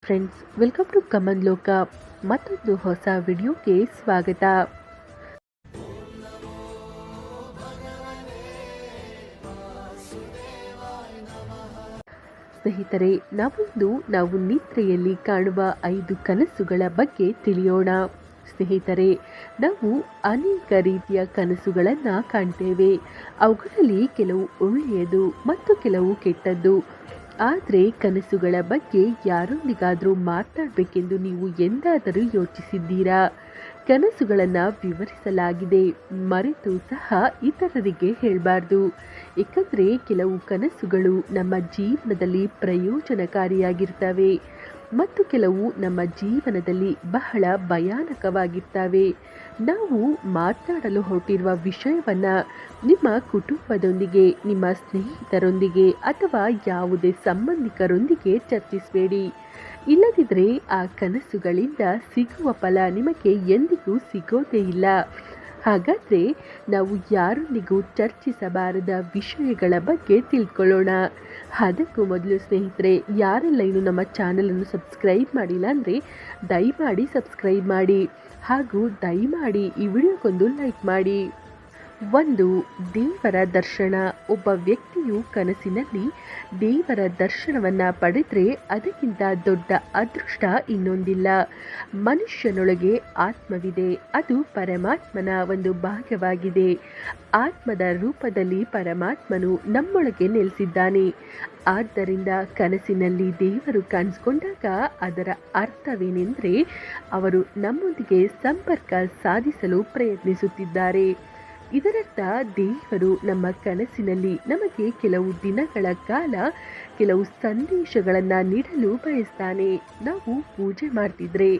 Friends, welcome to come on ಲೋಕ. ಮತ್ತೊಂದು ಹೊಸ ವಿಡಿಯೋಗೆ ಸ್ವಾಗತ. ಸ್ನೇಹಿತರೆ, ನಾವು ನಿದ್ರೆಯಲ್ಲಿ ಕಾಣುವ 5 ಕನಸುಗಳ ಬಗ್ಗೆ ತಿಳಿಯೋಣ. ಸ್ನೇಹಿತರೆ, ನಾವು ಅನೇಕ ರೀತಿಯ ಕನಸುಗಳನ್ನು ಕಾಣ್ತೇವೆ. ಅವುಗಳಲ್ಲಿ ಕೆಲವು ಒಳ್ಳೆಯದು ಮತ್ತು ಕೆಲವು ಕೆಟ್ಟದ್ದು. ಆದರೆ ಕನಸುಗಳ ಬಗ್ಗೆ ಯಾರೊಂದಿಗಾದರೂ ಮಾತನಾಡಬೇಕೆಂದು ನೀವು ಎಂದಾದರೂ ಯೋಚಿಸಿದ್ದೀರಾ? ಕನಸುಗಳನ್ನು ವಿವರಿಸಲಾಗಿದೆ, ಮರೆತು ಸಹ ಇತರರಿಗೆ ಹೇಳಬಾರ್ದು. ಏಕೆಂದರೆ ಕೆಲವು ಕನಸುಗಳು ನಮ್ಮ ಜೀವನದಲ್ಲಿ ಪ್ರಯೋಜನಕಾರಿಯಾಗಿರ್ತವೆ ಮತ್ತು ಕೆಲವು ನಮ್ಮ ಜೀವನದಲ್ಲಿ ಬಹಳ ಭಯಾನಕವಾಗಿರ್ತವೆ. ನಾವು ಮಾತನಾಡಲು ಹೊರಟಿರುವ ವಿಷಯವನ್ನು ನಿಮ್ಮ ಕುಟುಂಬದೊಂದಿಗೆ, ನಿಮ್ಮ ಸ್ನೇಹಿತರೊಂದಿಗೆ ಅಥವಾ ಯಾವುದೇ ಸಂಬಂಧಿಕರೊಂದಿಗೆ ಚರ್ಚಿಸಬೇಡಿ. ಇಲ್ಲದಿದ್ದರೆ ಆ ಕನಸುಗಳಿಂದ ಸಿಗುವ ಫಲ ನಿಮಗೆ ಎಂದಿಗೂ ಸಿಗೋದೇ ಇಲ್ಲ. ಹಾಗಾದರೆ ನಾವು ಯಾರೊಂದಿಗೂ ಚರ್ಚಿಸಬಾರದ ವಿಷಯಗಳ ಬಗ್ಗೆ ತಿಳ್ಕೊಳ್ಳೋಣ. ಅದಕ್ಕೂ ಮೊದಲು ಸ್ನೇಹಿತರೆ, ಯಾರೆಲ್ಲ ಇನ್ನು ನಮ್ಮ ಚಾನಲನ್ನು ಸಬ್ಸ್ಕ್ರೈಬ್ ಮಾಡಿಲ್ಲ ಅಂದರೆ ದಯಮಾಡಿ ಸಬ್ಸ್ಕ್ರೈಬ್ ಮಾಡಿ ಹಾಗೂ ದಯಮಾಡಿ ಈ ವಿಡಿಯೋಕ್ಕೊಂದು ಲೈಕ್ ಮಾಡಿ. 1. ದೇವರ ದರ್ಶನ. ಒಬ್ಬ ವ್ಯಕ್ತಿಯು ಕನಸಿನಲ್ಲಿ ದೇವರ ದರ್ಶನವನ್ನು ಪಡೆದರೆ ಅದಕ್ಕಿಂತ ದೊಡ್ಡ ಅದೃಷ್ಟ ಇನ್ನೊಂದಿಲ್ಲ. ಮನುಷ್ಯನೊಳಗೆ ಆತ್ಮವಿದೆ, ಅದು ಪರಮಾತ್ಮನ ಒಂದು ಭಾಗವಾಗಿದೆ. ಆತ್ಮದ ರೂಪದಲ್ಲಿ ಪರಮಾತ್ಮನು ನಮ್ಮೊಳಗೆ ನೆಲೆಸಿದ್ದಾನೆ. ಆದ್ದರಿಂದ ಕನಸಿನಲ್ಲಿ ದೇವರು ಕಾಣಿಸಿಕೊಂಡಾಗ ಅದರ ಅರ್ಥವೇನೆಂದರೆ ಅವರು ನಮ್ಮೊಂದಿಗೆ ಸಂಪರ್ಕ ಸಾಧಿಸಲು ಪ್ರಯತ್ನಿಸುತ್ತಿದ್ದಾರೆ. ಇದರರ್ಥ ದೇವರು ನಮ್ಮ ಕನಸಿನಲ್ಲಿ ನಮಗೆ ಕೆಲವು ದಿನಗಳ ಕಾಲ ಕೆಲವು ಸಂದೇಶಗಳನ್ನು ನೀಡಲು ಬಯಸ್ತಾನೆ. ನಾವು ಪೂಜೆ ಮಾಡ್ತಿದ್ರೆ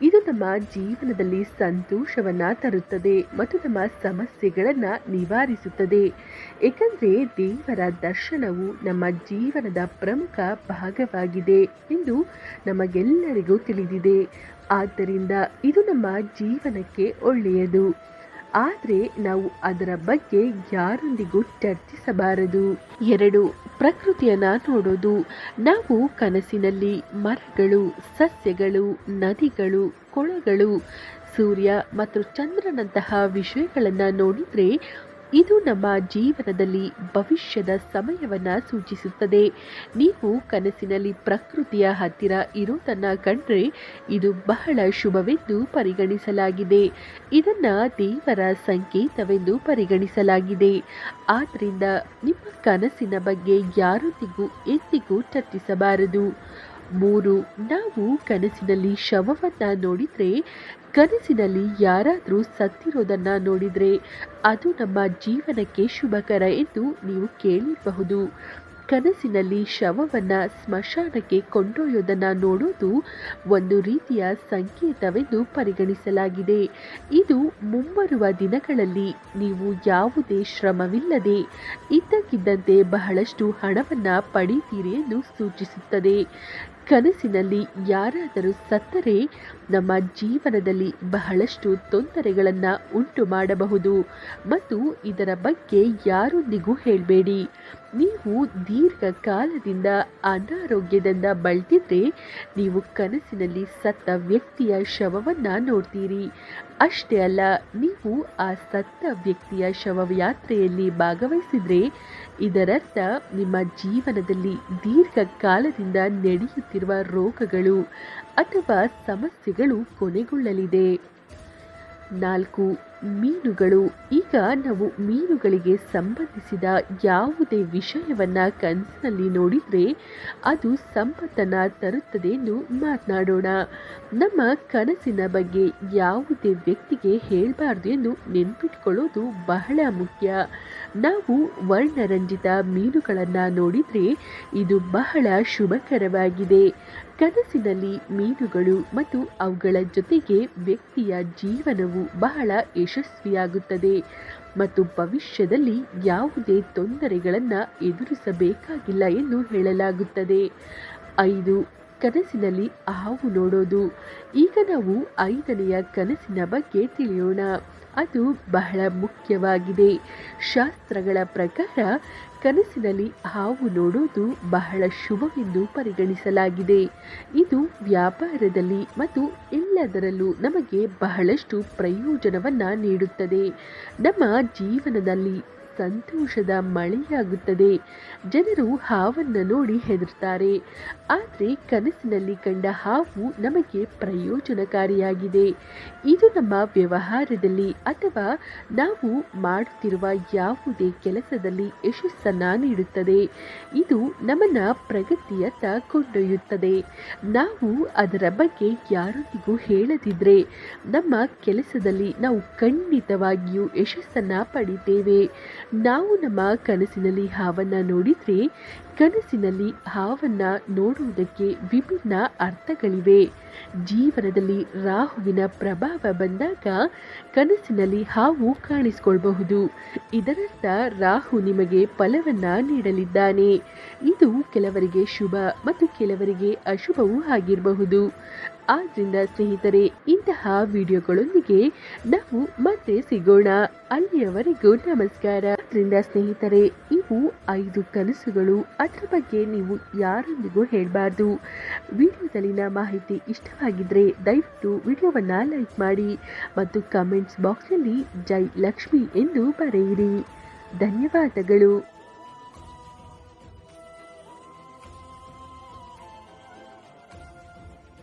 ಇದು ನಮ್ಮ ಜೀವನದಲ್ಲಿ ಸಂತೋಷವನ್ನು ತರುತ್ತದೆ ಮತ್ತು ನಮ್ಮ ಸಮಸ್ಯೆಗಳನ್ನು ನಿವಾರಿಸುತ್ತದೆ. ಏಕೆಂದರೆ ದೇವರ ದರ್ಶನವು ನಮ್ಮ ಜೀವನದ ಪ್ರಮುಖ ಭಾಗವಾಗಿದೆ ಎಂದು ನಮಗೆಲ್ಲರಿಗೂ ತಿಳಿದಿದೆ. ಆದ್ದರಿಂದ ಇದು ನಮ್ಮ ಜೀವನಕ್ಕೆ ಒಳ್ಳೆಯದು. ಆದರೆ ನಾವು ಅದರ ಬಗ್ಗೆ ಯಾರೊಂದಿಗೂ ಚರ್ಚಿಸಬಾರದು. 2. ಪ್ರಕೃತಿಯನ್ನು ನೋಡೋದು. ನಾವು ಕನಸಿನಲ್ಲಿ ಮರಗಳು, ಸಸ್ಯಗಳು, ನದಿಗಳು, ಕೊಳಗಳು, ಸೂರ್ಯ ಮತ್ತು ಚಂದ್ರನಂತಹ ವಿಷಯಗಳನ್ನು ನೋಡಿದರೆ ಇದು ನಮ್ಮ ಜೀವನದಲ್ಲಿ ಭವಿಷ್ಯದ ಸಮಯವನ್ನು ಸೂಚಿಸುತ್ತದೆ. ನೀವು ಕನಸಿನಲ್ಲಿ ಪ್ರಕೃತಿಯ ಹತ್ತಿರ ಇರುವುದನ್ನು ಕಂಡ್ರೆ ಇದು ಬಹಳ ಶುಭವೆಂದು ಪರಿಗಣಿಸಲಾಗಿದೆ. ಇದನ್ನು ದೇವರ ಸಂಕೇತವೆಂದು ಪರಿಗಣಿಸಲಾಗಿದೆ. ಆದ್ದರಿಂದ ನಿಮ್ಮ ಕನಸಿನ ಬಗ್ಗೆ ಯಾರೊಂದಿಗೂ ಎಂದಿಗೂ ಚರ್ಚಿಸಬಾರದು. 3. ನಾವು ಕನಸಿನಲ್ಲಿ ಶವವನ್ನು ನೋಡಿದರೆ, ಕನಸಿನಲ್ಲಿ ಯಾರಾದರೂ ಸತ್ತಿರೋದನ್ನು ನೋಡಿದರೆ ಅದು ನಮ್ಮ ಜೀವನಕ್ಕೆ ಶುಭಕರ ಎಂದು ನೀವು ಕೇಳಿರಬಹುದು. ಕನಸಿನಲ್ಲಿ ಶವವನ್ನು ಸ್ಮಶಾನಕ್ಕೆ ಕೊಂಡೊಯ್ಯೋದನ್ನು ನೋಡೋದು ಒಂದು ರೀತಿಯ ಸಂಕೇತವೆಂದು ಪರಿಗಣಿಸಲಾಗಿದೆ. ಇದು ಮುಂಬರುವ ದಿನಗಳಲ್ಲಿ ನೀವು ಯಾವುದೇ ಶ್ರಮವಿಲ್ಲದೆ ಇದ್ದಕ್ಕಿದ್ದಂತೆ ಬಹಳಷ್ಟು ಹಣವನ್ನು ಪಡೆಯುತ್ತೀರಿ ಎಂದು ಸೂಚಿಸುತ್ತದೆ. ಕನಸಿನಲ್ಲಿ ಯಾರಾದರೂ ಸತ್ತರೆ ನಮ್ಮ ಜೀವನದಲ್ಲಿ ಬಹಳಷ್ಟು ತೊಂದರೆಗಳನ್ನು ಉಂಟು ಮಾಡಬಹುದು ಮತ್ತು ಇದರ ಬಗ್ಗೆ ಯಾರೊಂದಿಗೂ ಹೇಳಬೇಡಿ. ನೀವು ದೀರ್ಘಕಾಲದಿಂದ ಅನಾರೋಗ್ಯದಿಂದ ಬಳಲಿದ್ರೆ ನೀವು ಕನಸಿನಲ್ಲಿ ಸತ್ತ ವ್ಯಕ್ತಿಯ ಶವವನ್ನು ನೋಡ್ತೀರಿ. ಅಷ್ಟೇ ಅಲ್ಲ, ನೀವು ಆ ಸತ್ತ ವ್ಯಕ್ತಿಯ ಶವಯಾತ್ರೆಯಲ್ಲಿ ಭಾಗವಹಿಸಿದರೆ ಇದರರ್ಥ ನಿಮ್ಮ ಜೀವನದಲ್ಲಿ ದೀರ್ಘಕಾಲದಿಂದ ನಡೆಯುತ್ತಿರುವ ರೋಗಗಳು ಅಥವಾ ಸಮಸ್ಯೆಗಳು ಕೊನೆಗೊಳ್ಳಲಿದೆ. 4. ಮೀನುಗಳು. ಈಗ ನಾವು ಮೀನುಗಳಿಗೆ ಸಂಬಂಧಿಸಿದ ಯಾವುದೇ ವಿಷಯವನ್ನು ಕನಸಿನಲ್ಲಿ ನೋಡಿದರೆ ಅದು ಸಂಪತ್ತನ್ನು ತರುತ್ತದೆ ಎಂದು ಮಾತನಾಡೋಣ. ನಮ್ಮ ಕನಸಿನ ಬಗ್ಗೆ ಯಾವುದೇ ವ್ಯಕ್ತಿಗೆ ಹೇಳಬಾರ್ದು ಎಂದು ನೆನಪಿಟ್ಕೊಳ್ಳೋದು ಬಹಳ ಮುಖ್ಯ. ನಾವು ವರ್ಣರಂಜಿತ ಮೀನುಗಳನ್ನು ನೋಡಿದರೆ ಇದು ಬಹಳ ಶುಭಕರವಾಗಿದೆ. ಕನಸಿನಲ್ಲಿ ಮೀನುಗಳು ಮತ್ತು ಅವುಗಳ ಜೊತೆಗೆ ವ್ಯಕ್ತಿಯ ಜೀವನವು ಬಹಳ ಯಶಸ್ವಿಯಾಗುತ್ತದೆ ಮತ್ತು ಭವಿಷ್ಯದಲ್ಲಿ ಯಾವುದೇ ತೊಂದರೆಗಳನ್ನು ಎದುರಿಸಬೇಕಾಗಿಲ್ಲ ಎಂದು ಹೇಳಲಾಗುತ್ತದೆ. 5. ಕನಸಿನಲ್ಲಿ ಹಾವು ನೋಡೋದು. ಈಗ ನಾವು 5ನೆಯ ಕನಸಿನ ಬಗ್ಗೆ ತಿಳಿಯೋಣ. ಅದು ಬಹಳ ಮುಖ್ಯವಾಗಿದೆ. ಶಾಸ್ತ್ರಗಳ ಪ್ರಕಾರ ಕನಸಿನಲ್ಲಿ ಹಾವು ನೋಡುವುದು ಬಹಳ ಶುಭವೆಂದು ಪರಿಗಣಿಸಲಾಗಿದೆ. ಇದು ವ್ಯಾಪಾರದಲ್ಲಿ ಮತ್ತು ಎಲ್ಲದರಲ್ಲೂ ನಮಗೆ ಬಹಳಷ್ಟು ಪ್ರಯೋಜನವನ್ನು ನೀಡುತ್ತದೆ. ನಮ್ಮ ಜೀವನದಲ್ಲಿ ಸಂತೋಷದ ಮಳೆಯಾಗುತ್ತದೆ. ಜನರು ಹಾವನ್ನು ನೋಡಿ ಹೆದರುತ್ತಾರೆ, ಆದರೆ ಕನಸಿನಲ್ಲಿ ಕಂಡ ಹಾವು ನಮಗೆ ಪ್ರಯೋಜನಕಾರಿಯಾಗಿದೆ. ಇದು ನಮ್ಮ ವ್ಯವಹಾರದಲ್ಲಿ ಅಥವಾ ನಾವು ಮಾಡುತ್ತಿರುವ ಯಾವುದೇ ಕೆಲಸದಲ್ಲಿ ಯಶಸ್ಸನ್ನು ನೀಡುತ್ತದೆ. ಇದು ನಮ್ಮನ್ನು ಪ್ರಗತಿಯತ್ತ ಕೊಂಡೊಯ್ಯುತ್ತದೆ. ನಾವು ಅದರ ಬಗ್ಗೆ ಯಾರೊಂದಿಗೂ ಹೇಳದಿದ್ದರೆ ನಮ್ಮ ಕೆಲಸದಲ್ಲಿ ನಾವು ಖಂಡಿತವಾಗಿಯೂ ಯಶಸ್ಸನ್ನು ಪಡಿತೇವೆ. ನಾವು ನಮ್ಮ ಕನಸಿನಲ್ಲಿ ಹಾವನ್ನು ನೋಡಿದರೆ ಕನಸಿನಲ್ಲಿ ಹಾವನ್ನು ನೋಡುವುದಕ್ಕೆ ವಿಭಿನ್ನ ಅರ್ಥಗಳಿವೆ. ಜೀವನದಲ್ಲಿ ರಾಹುವಿನ ಪ್ರಭಾವ ಬಂದಾಗ ಕನಸಿನಲ್ಲಿ ಹಾವು ಕಾಣಿಸಿಕೊಳ್ಳಬಹುದು. ಇದರರ್ಥ ರಾಹು ನಿಮಗೆ ಫಲವನ್ನು ನೀಡಲಿದ್ದಾನೆ. ಇದು ಕೆಲವರಿಗೆ ಶುಭ ಮತ್ತು ಕೆಲವರಿಗೆ ಅಶುಭವೂ ಆಗಿರಬಹುದು. ಆದ್ದರಿಂದ ಸ್ನೇಹಿತರೆ, ಇಂತಹ ವಿಡಿಯೋಗಳೊಂದಿಗೆ ನಾವು ಮತ್ತೆ ಸಿಗೋಣ. ಅಲ್ಲಿಯವರೆಗೂ ನಮಸ್ಕಾರ. ಆದ್ದರಿಂದ ಸ್ನೇಹಿತರೆ, ಇವು 5 ಕನಸುಗಳು. ಅದರ ಬಗ್ಗೆ ನೀವು ಯಾರೊಂದಿಗೂ ಹೇಳಬಾರ್ದು. ವಿಡಿಯೋದಲ್ಲಿನ ಮಾಹಿತಿ ಇಷ್ಟವಾಗಿದ್ದರೆ ದಯವಿಟ್ಟು ವಿಡಿಯೋವನ್ನು ಲೈಕ್ ಮಾಡಿ ಮತ್ತು ಕಮೆಂಟ್ಸ್ ಬಾಕ್ಸ್ನಲ್ಲಿ ಜೈ ಲಕ್ಷ್ಮಿ ಎಂದು ಬರೆಯಿರಿ. ಧನ್ಯವಾದಗಳು.